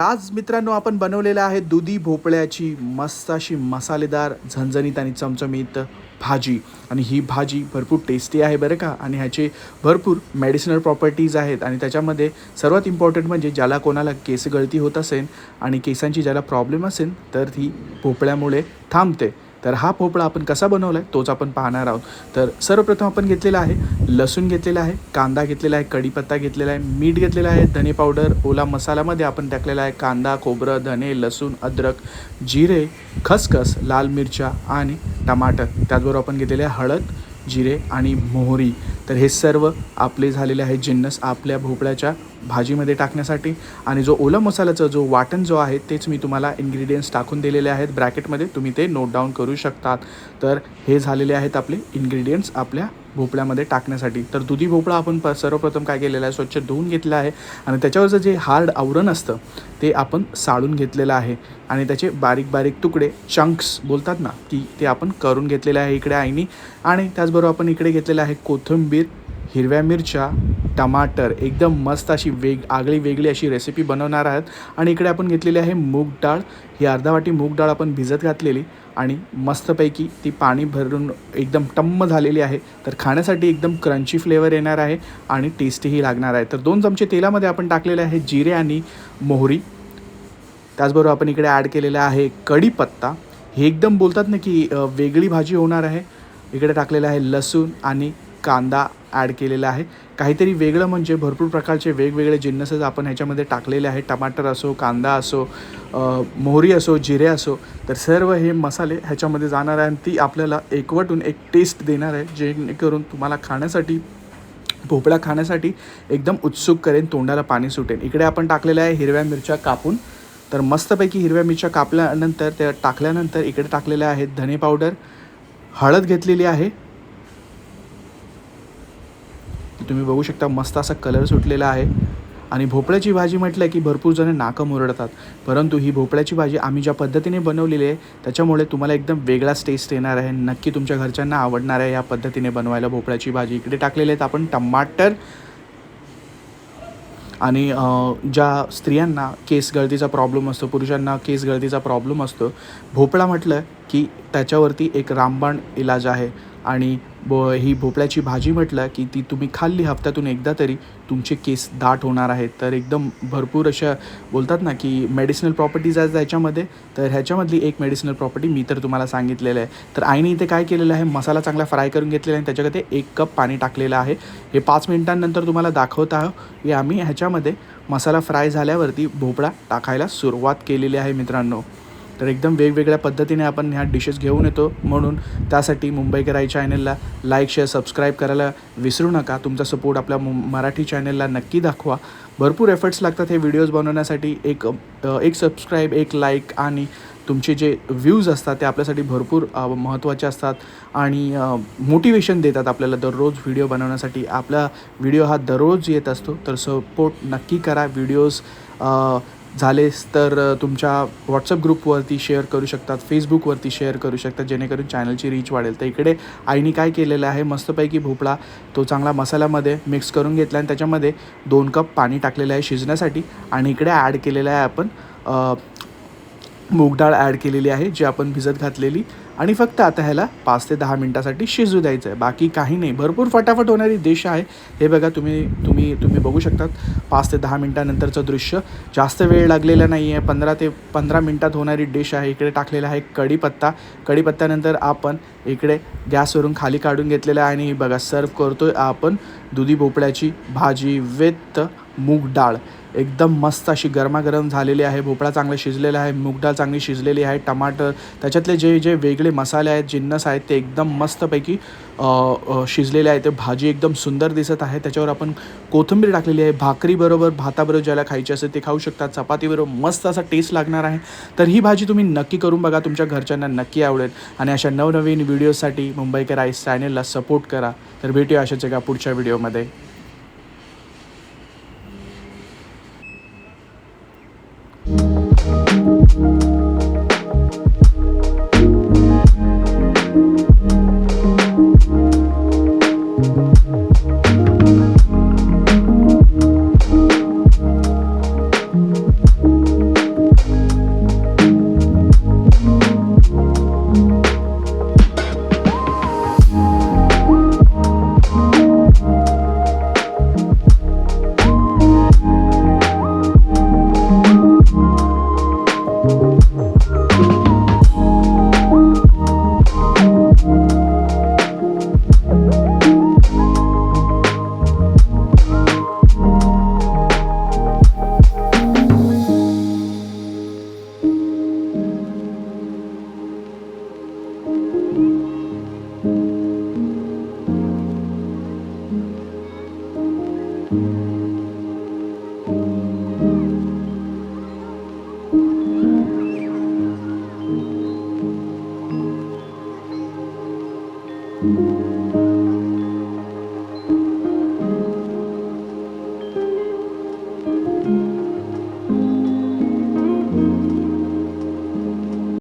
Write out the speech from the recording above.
आज मित्रांनो आपण बनवलेलं आहे दुधी भोपळ्याची मस्त अशी मसालेदार झणझणीत आणि चमचमीत भाजी. आणि ही भाजी भरपूर टेस्टी आहे बरं का. आणि ह्याचे भरपूर मेडिसिनल प्रॉपर्टीज आहेत. आणि त्याच्यामध्ये सर्वात इम्पॉर्टंट म्हणजे ज्याला कोणाला केस गळती होत असेल आणि केसांची ज्याला प्रॉब्लेम असेल तर ती भोपळ्यामुळे थांबते. तर हा भोपळा आपण कसा बनवला आहे तोच आपण पाहणार आहोत. तर सर्वप्रथम आपण घेतलेला आहे लसूण घेतलेला आहे, कांदा घेतलेला आहे, कढीपत्ता घेतलेला आहे, मीठ घेतलेला आहे, धने पावडर, ओला मसाल्यामध्ये आपण टाकलेला आहे कांदा, खोबरं, धने, लसूण, अद्रक, जिरे, खसखस, लाल मिरच्या आणि टमाटर. त्याचबरोबर आपण घेतलेले आहे हळद, जिरे आणि मोहरी. तर हे सर्व आपले झालेले आहे जिन्नस आपल्या भोपळ्याच्या भाजीमध्ये टाकण्यासाठी. आणि जो ओला मसाल्याचा जो वाटण जो आहे तेच मी तुम्हाला इन्ग्रेडियंट्स टाकून दिलेले आहेत ब्रॅकेटमध्ये, तुम्ही ते नोट डाऊन करू शकतात. तर हे झालेले आहेत आपले इन्ग्रेडियंट्स आपल्या भोपळ्यामध्ये टाकण्यासाठी. तर दुधी भोपळा आपण सर्वप्रथम काय केलेलं आहे, स्वच्छ धुवून घेतला आहे आणि त्याच्यावरचं जे हार्ड आवरण असतं ते आपण साळून घेतलेलं आहे. आणि त्याचे बारीक बारीक तुकडे चंक्स बोलतात ना की ते आपण करून घेतलेले आहे इकडे आईनी. आणि त्याचबरोबर आपण इकडे घेतलेलं आहे कोथिंबीर, हिरव्या मिरच्या, टमाटर. एकदम मस्त अशी आगळी वेगळी अशी रेसिपी बनवणार आहात. आणि इकडे आपण घेतलेली आहे मूग डाळ. ही अर्धा वाटी मूग डाळ आपण भिजत घातलेली आणि मस्तपैकी ती पाणी भरून एकदम टम्म झालेली आहे. तर खाण्यासाठी एकदम क्रंची फ्लेवर येणार आहे आणि टेस्टीही लागणार आहे. तर 2 चमचे तेलामध्ये आपण टाकलेले आहे जिरे आणि मोहरी. त्याचबरोबर आपण इकडे ॲड केलेला आहे कढीपत्ता. हे एकदम बोलतात ना की वेगळी भाजी होणार आहे. इकडे टाकलेलं आहे लसूण आणि कांदा ॲड केलेला आहे. काहीतरी वेगळं म्हणजे भरपूर प्रकारचे वेगवेगळे जिन्नसच आपण ह्याच्यामध्ये टाकलेले आहे. टमाटर असो, कांदा असो, मोहरी असो, जिरे असो. तर सर्व हे मसाले ह्याच्यामध्ये जाणार आहे आणि ती आपल्याला एकवटून एक टेस्ट देणार आहे जेणेकरून तुम्हाला खाण्यासाठी भोपळा खाण्यासाठी एकदम उत्सुक करेन, तोंडाला पाणी सुटेल. इकडे आपण टाकलेल्या आहे हिरव्या मिरच्या कापून. तर मस्तपैकी हिरव्या मिरच्या कापल्यानंतर त्या टाकल्यानंतर इकडे टाकलेल्या आहेत धने पावडर, हळद घेतलेली आहे. तुम्ही बघू शकता मस्त असा कलर सुटलेला आहे. आणि भोपळ्याची भाजी म्हटलं की भरपूर जण नाकं मुरडतात, परंतु ही भोपळ्याची भाजी आम्ही ज्या पद्धतीने बनवलेली आहे त्याच्यामुळे तुम्हाला एकदम वेगळाच टेस्ट येणार आहे. नक्की तुमच्या घरच्यांना आवडणार आहे या पद्धतीने बनवायला भोपळ्याची भाजी. इकडे टाकलेले आहेत आपण टमाटर. आणि ज्या स्त्रियांना केस गळतीचा प्रॉब्लेम असतो, पुरुषांना केस गळतीचा प्रॉब्लेम असतो, भोपळा म्हटलं की त्याच्यावरती एक रामबाण इलाज आहे. आणि ही भोपळ्याची भाजी म्हटलं की ती तुम्ही खाल्ली हफ्त्यातून एकदा तरी तुमचे केस दाट होणार आहेत. तर एकदम भरपूर अशा बोलतात ना की मेडिसिनल प्रॉपर्टीज आहेत त्याच्यामध्ये. तर ह्याच्यामधली एक मेडिसिनल प्रॉपर्टी मी तर तुम्हाला सांगितलेलं आहे. तर आईने इथे काय केलेलं आहे, मसाला चांगला फ्राय करून घेतलेला आहे आणि त्याच्यामध्ये 1 कप पाणी टाकलेलं आहे. हे 5 मिनिटांनंतर तुम्हाला दाखवत आहोत की आम्ही ह्याच्यामध्ये मसाला फ्राय झाल्यावरती भोपळा टाकायला सुरुवात केलेली आहे मित्रांनो. तर एकदम वेगवेगळ्या पद्धतीने आपण ह्या डिशेस घेऊन येतो, म्हणून त्यासाठी मुंबईकर आई चॅनलला लाईक, शेअर, सबस्क्राईब करायला विसरू नका. तुमचा सपोर्ट आपल्या मराठी चॅनलला नक्की दाखवा. भरपूर एफर्ट्स लागतात हे व्हिडिओज बनवण्यासाठी. एक सबस्क्राईब, एक लाईक आणि तुमचे जे व्ह्यूज असतात ते आपल्यासाठी भरपूर महत्त्वाचे असतात आणि मोटिवेशन देतात आपल्याला दररोज व्हिडिओ बनवण्यासाठी. आपला व्हिडिओ हा दररोज येत असतो, तर सपोर्ट नक्की करा. व्हिडिओज झालेच तर तुमच्या व्हॉट्सअप ग्रुपवरती शेअर करू शकतात, फेसबुकवरती शेअर करू शकतात, जेणेकरून चॅनलची रीच वाढेल. तर इकडे आईने काय केलेलं आहे, मस्तपैकी भोपळा तो चांगला मसाल्यामध्ये मिक्स करून घेतला आणि त्याच्यामध्ये 2 कप पाणी टाकलेलं आहे शिजण्यासाठी. आणि इकडे ॲड केलेलं आहे आपण मूग डाळ ॲड केलेली आहे जी आपण भिजत घातलेली. आणि फक्त आता ह्याला 5 ते 10 मिनटासाठी शिजू द्यायचं आहे, बाकी काही नाही. भरपूर फटाफट होणारी डिश आहे. हे बघा तुम्ही बघू शकतात 5 ते 10 मिनटानंतरचं दृश्य. जास्त वेळ लागलेला नाही आहे, 15 ते 15 मिनटात होणारी डिश आहे. इकडे टाकलेला आहे कढीपत्ता. कढीपत्त्यानंतर आपण इकडे गॅसवरून खाली काढून घेतलेलं आहे आणि बघा सर्व करतो आहे आपण दुधी भोपळ्याची भाजी विथ मूग डाळ. एकदम मस्त अशी गरमागरम झालेली आहे. भोपळा चांगला शिजलेला आहे, मूग डाळ चांगली शिजलेली आहे, टमाटर त्याच्यातले जे वेगळे मसाले आहेत, जिन्नस आहेत ते एकदम मस्तपैकी शिजलेले आहे. ते भाजी एकदम सुंदर दिसत आहे. त्याच्यावर आपण कोथिंबीर टाकलेली आहे. भाकरीबरोबर, भाताबरोबर ज्याला खायची असेल ते खाऊ शकतात, चपातीबरोबर मस्त असा टेस्ट लागणार आहे. तर ही भाजी तुम्ही नक्की करून बघा, तुमच्या घरच्यांना नक्की आवडेल. आणि अशा नवनवीन व्हिडिओसाठी मुंबईकर आईस चॅनलला सपोर्ट करा. तर भेटूया अशाच एका पुढच्या व्हिडिओमध्ये.